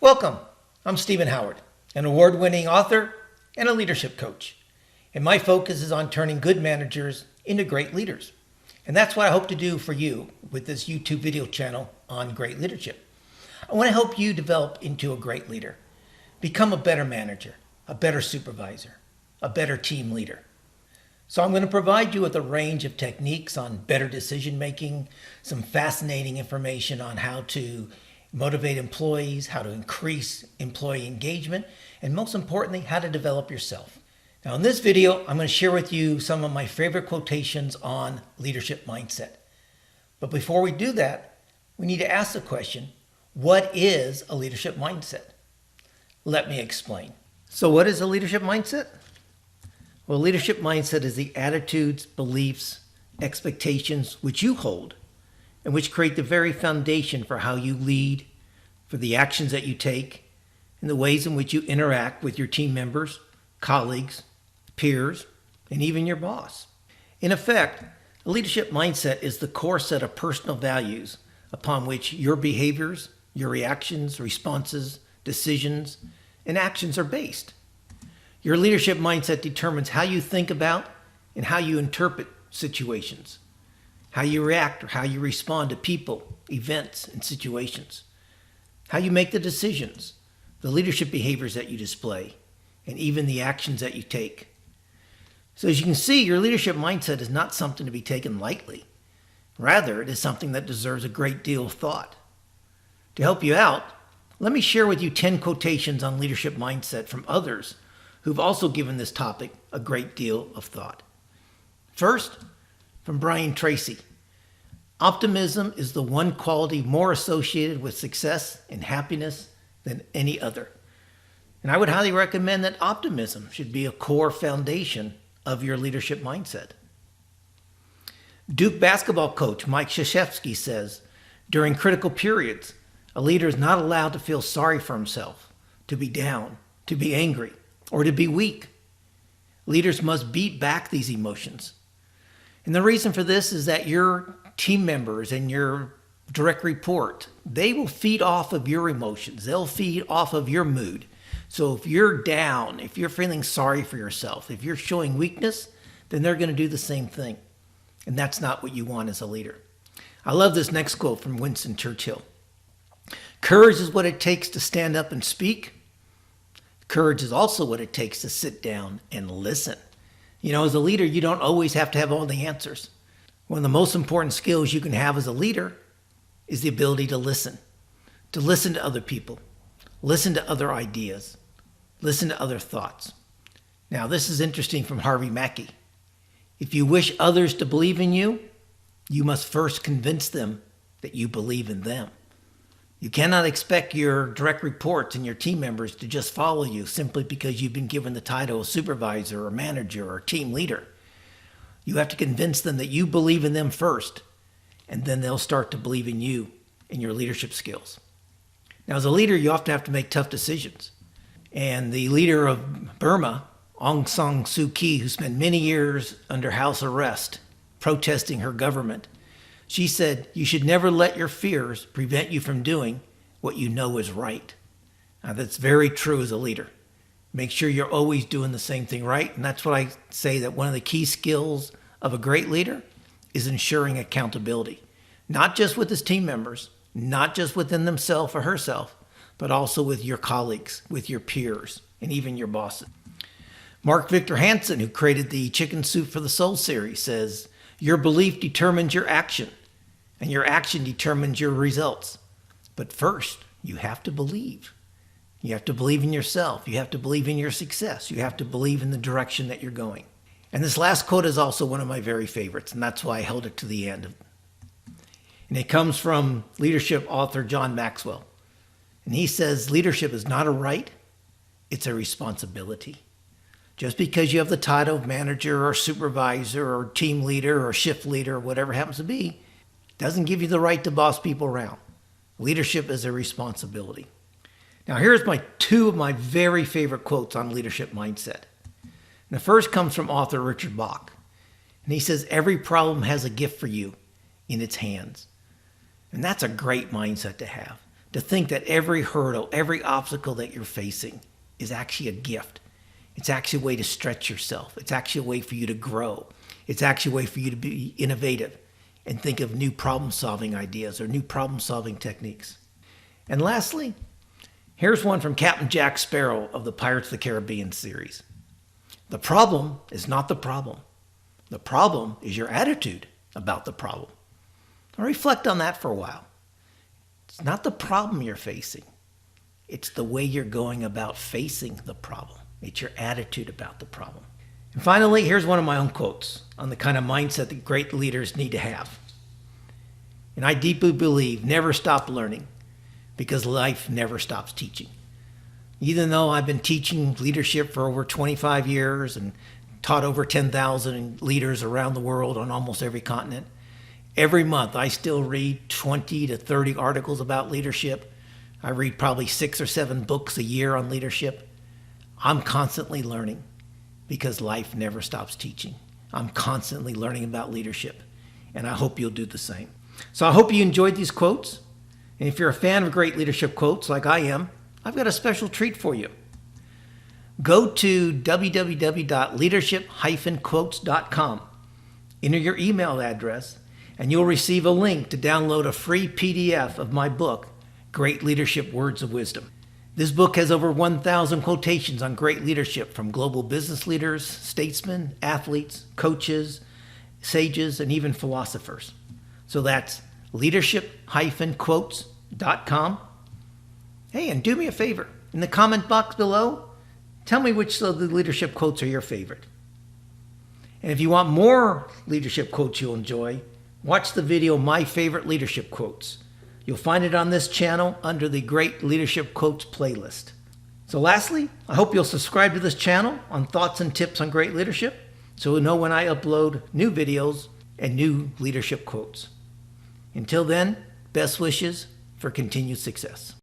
Welcome. I'm Stephen Howard, an award-winning author and a leadership coach. And my focus is on turning good managers into great leaders. And that's what I hope to do for you with this YouTube video channel on great leadership. I want to help you develop into a great leader, become a better manager, a better supervisor, a better team leader. So I'm going to provide you with a range of techniques on better decision making, some fascinating information on how to motivate employees, how to increase employee engagement, and most importantly, how to develop yourself. Now in this video, I'm going to share with you some of my favorite quotations on leadership mindset. But before we do that, we need to ask the question, what is a leadership mindset? Let me explain. So what is a leadership mindset? Well, leadership mindset is the attitudes, beliefs, expectations which you hold and which create the very foundation for how you lead, for the actions that you take, and the ways in which you interact with your team members, colleagues, peers, and even your boss. In effect, a leadership mindset is the core set of personal values upon which your behaviors, your reactions, responses, decisions, and actions are based. Your leadership mindset determines how you think about and how you interpret situations, how you react or how you respond to people, events, and situations, how you make the decisions, the leadership behaviors that you display, and even the actions that you take. So as you can see, your leadership mindset is not something to be taken lightly. Rather, it is something that deserves a great deal of thought. To help you out, let me share with you 10 quotations on leadership mindset from others who've also given this topic a great deal of thought. First, from Brian Tracy, optimism is the one quality more associated with success and happiness than any other. And I would highly recommend that optimism should be a core foundation of your leadership mindset. Duke basketball coach Mike Krzyzewski says, during critical periods, a leader is not allowed to feel sorry for himself, to be down, to be angry, or to be weak. Leaders must beat back these emotions. And the reason for this is that your team members and your direct report, they will feed off of your emotions. They'll feed off of your mood. So if you're down, if you're feeling sorry for yourself, if you're showing weakness, then they're going to do the same thing. And that's not what you want as a leader. I love this next quote from Winston Churchill. Courage is what it takes to stand up and speak. Courage is also what it takes to sit down and listen. You know, as a leader, you don't always have to have all the answers. One of the most important skills you can have as a leader is the ability to listen to other people, listen to other ideas, listen to other thoughts. Now, this is interesting from Harvey Mackey. If you wish others to believe in you, you must first convince them that you believe in them. You cannot expect your direct reports and your team members to just follow you simply because you've been given the title of supervisor or manager or team leader. You have to convince them that you believe in them first, and then they'll start to believe in you and your leadership skills. Now, as a leader, you often have to make tough decisions. And the leader of Burma, Aung San Suu Kyi, who spent many years under house arrest protesting her government, she said, you should never let your fears prevent you from doing what you know is right. Now, that's very true as a leader. Make sure you're always doing the same thing right. And that's what I say that one of the key skills of a great leader is ensuring accountability, not just with his team members, not just within themselves or herself, but also with your colleagues, with your peers, and even your bosses. Mark Victor Hansen, who created the Chicken Soup for the Soul series, says, your belief determines your action, and your action determines your results. But first, you have to believe. You have to believe in yourself. You have to believe in your success. You have to believe in the direction that you're going. And this last quote is also one of my very favorites, and that's why I held it to the end. And it comes from leadership author John Maxwell. And he says, leadership is not a right, it's a responsibility. Just because you have the title of manager or supervisor or team leader or shift leader or whatever it happens to be, doesn't give you the right to boss people around. Leadership is a responsibility. Now here's two of my very favorite quotes on leadership mindset. And the first comes from author Richard Bach. And he says, every problem has a gift for you in its hands. And that's a great mindset to have. To think that every hurdle, every obstacle that you're facing is actually a gift. It's actually a way to stretch yourself. It's actually a way for you to grow. It's actually a way for you to be innovative and think of new problem-solving ideas or new problem-solving techniques. And lastly, here's one from Captain Jack Sparrow of the Pirates of the Caribbean series. The problem is not the problem. The problem is your attitude about the problem. Now reflect on that for a while. It's not the problem you're facing. It's the way you're going about facing the problem. It's your attitude about the problem. And finally, here's one of my own quotes on the kind of mindset that great leaders need to have. And I deeply believe, never stop learning, because life never stops teaching. Even though I've been teaching leadership for over 25 years and taught over 10,000 leaders around the world on almost every continent, every month I still read 20 to 30 articles about leadership. I read probably 6 or 7 books a year on leadership. I'm constantly learning because life never stops teaching. I'm constantly learning about leadership, and I hope you'll do the same. So I hope you enjoyed these quotes. And if you're a fan of great leadership quotes like I am, I've got a special treat for you. Go to www.leadership-quotes.com, enter your email address, and you'll receive a link to download a free PDF of my book, Great Leadership Words of Wisdom. This book has over 1,000 quotations on great leadership from global business leaders, statesmen, athletes, coaches, sages, and even philosophers. So that's leadership-quotes.com. Hey, and do me a favor. In the comment box below, tell me which of the leadership quotes are your favorite. And if you want more leadership quotes you'll enjoy, watch the video My Favorite Leadership Quotes. You'll find it on this channel under the Great Leadership Quotes playlist. So lastly, I hope you'll subscribe to this channel on thoughts and tips on great leadership so you'll know when I upload new videos and new leadership quotes. Until then, best wishes for continued success.